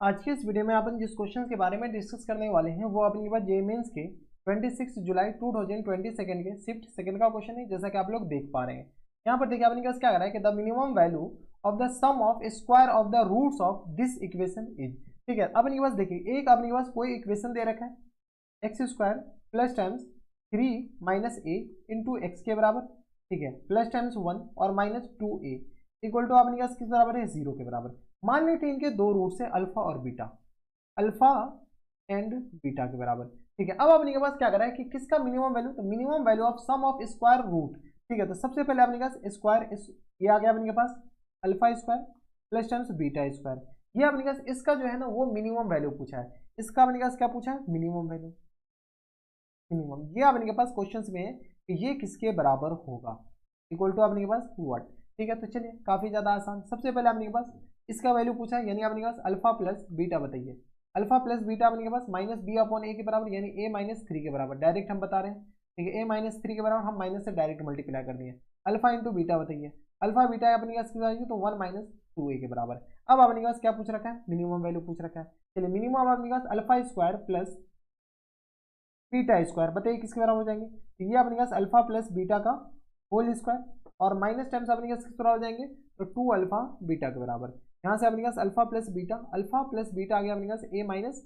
आज के इस वीडियो में अपन जिस क्वेश्चन के बारे में डिस्कस करने वाले हैं वो अपने पास जे मेंस के 26 जुलाई 2022 के शिफ्ट सेकंड का क्वेश्चन है, जैसा कि आप लोग देख पा रहे हैं। यहाँ पर देखिए अपने पास क्या कर रहा है कि the minimum value of the sum of square of the roots of this equation is. ठीक है, अपने पास देखिए एक अपने पास कोई इक्वेशन दे रखा है x square plus times 3 minus a into x के बराबर। ठीक है, प्लस टाइम्स 1 और माइनस 2a इक्वल टू अपने पास किस बराबर है, 0 के बराबर। मान लेते हैं इनके दो रूट्स है अल्फा और बीटा, अल्फा एंड बीटा के बराबर। ठीक है, अब अपने के पास क्या कर रहा है कि किसका मिनिमम वैल्यू, तो minimum value of sum of square root. ठीक है, तो सबसे पहले अपने पास स्क्वायर ये आ गया अपने के पास alpha square plus times beta square. ये अपने पास इसका जो है ना वो मिनिमम वैल्यू पूछा है। इसका अपने पास क्या पूछा है, मिनिमम वैल्यू। मिनिमम ये अपने के पास क्वेश्चंस में है कि ये किसके बराबर होगा, इक्वल टू अपने के पास व्हाट। ठीक है, तो चलिए काफी ज्यादा आसान। सबसे पहले अपने के पास इसका वैल्यू पूछा है, यानी अपने के पास अल्फा प्लस बीटा बताइए। अल्फा प्लस बीटा अपने के पास माइनस बी अपॉन ए के बराबर, यानी ए माइनस 3 के बराबर। डायरेक्ट हम बता रहे हैं, ठीक है, ए माइनस 3 के बराबर हम माइनस से डायरेक्ट मल्टीप्लाई कर दिए। अल्फा इंटू बीटा बताइए, अल्फा बीटा अपने के पास कितना आएगी, तो 1 माइनस 2a के बराबर। अब अपने के पास क्या पूछ रखा है, मिनिमम वैल्यू पूछ रखा है। चलिए मिनिमम अपने के पास alpha square plus beta square बताइए किसके बराबर हो जाएंगे, तो ये अपने पास अल्फा प्लस बीटा का होल स्क्वायर और माइनस टाइम्स अपने पास किस बराबर हो जाएंगे, तो 2 अल्फा बीटा के बराबर। यहाँ से अपने पास अल्फा प्लस बीटा आ गया अपने पास ए माइनस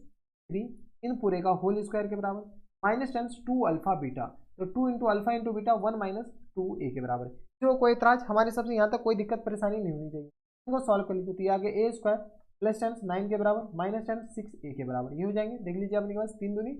3 इन पूरे का होल स्क्वायर के बराबर, माइनस टाइम्स 2 अल्फा बीटा, तो 2 into alpha into beta 1 minus 2 ए के बराबर। जो कोई इतराज हमारे सबसे यहाँ तक कोई दिक्कत परेशानी नहीं होनी चाहिए। इनको सॉल्व कर लीजिए, तो ये आगे ए स्क्वायर प्लस टाइम्स 9 के बराबर माइनस टाइम्स 6a के बराबर, ये हो जाएंगे। देख लीजिए अपने पास 3 दूनी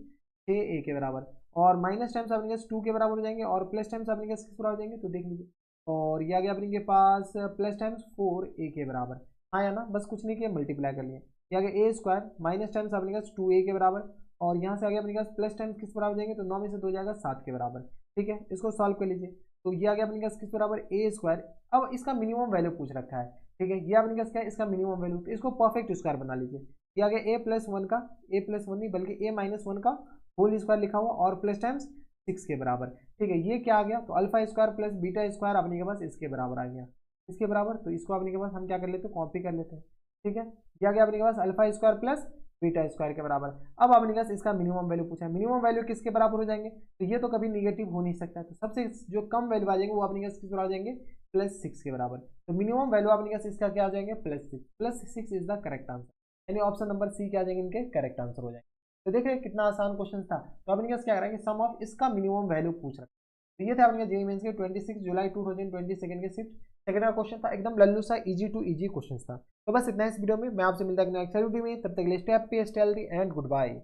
6a के बराबर और माइनस टाइम्स अपने पास 2 के बराबर हो जाएंगे और प्लस टाइम्स अपने पास किस बराबर हो जाएंगे, तो देख लीजिए। और ये आ गया अपने पास प्लस टाइम्स 4a के बराबर, आया ना, बस कुछ नहीं किया मल्टीप्लाई कर लिया। ये आ गया ए स्क्वायर माइनस टाइम्स अपने पास 2a के बराबर और यहाँ से आ गया अपने पास प्लस टाइम्स किस बराबर हो जाएंगे, तो 9 में से 2 जाएगा 7 के बराबर। ठीक है, इसको सॉल्व कर लीजिए, तो ये आ गया अपने पास किस बराबर, ए स्क्वायर। अब इसका मिनिमम वैल्यू पूछ रखा है। ठीक है, ये अपने पास क्या है, इसका मिनिमम वैल्यू, तो इसको परफेक्ट स्क्वायर बना लीजिए। ये आ गया ए प्लस वन का, ए प्लस वन नहीं बल्कि ए माइनस वन का होल स्क्वायर लिखा हुआ और प्लस टाइम्स 6 के बराबर। ठीक है, ये क्या आ गया, तो alpha square plus beta square अपने के पास इसके बराबर आ गया, इसके बराबर। तो इसको अपने के पास हम क्या कर लेते हैं, कॉपी कर लेते हैं। ठीक है, ये आ गया अपने के पास alpha square plus beta square के बराबर। अब अपने पास इसका मिनिमम वैल्यू पूछा है, मिनिमम वैल्यू किसके बराबर हो जाएंगे, तो ये तो कभी निगेटिव हो नहीं सकता है, तो सबसे जो कम वैल्यू आ जाएंगे वो अपने पास किस बराबर आ जाएंगे, प्लस 6 के बराबर। तो मिनिमम वैल्यू अपने पास इसका क्या आ जाएंगे, plus six is the correct answer, यानी ऑप्शन नंबर सी क्या आ जाएंगे, इनके करेक्ट आंसर हो जाएंगे। तो देखिए कितना आसान क्वेश्चन था। तो अपने पास क्या कर रहा है कि सम ऑफ इसका मिनिमम वैल्यू पूछ रहा है। तो ये था अपने जेईई मेंस के 26 जुलाई 2022 के शिफ्ट सेकंड का क्वेश्चन था, एकदम लल्लू सा इजी टू इजी क्वेश्चन था। तो बस इतना इस वीडियो में, मैं आपसे मिलता है नेक्स्ट वीडियो में, तब तक के लिए stay happy stay healthy and good bye.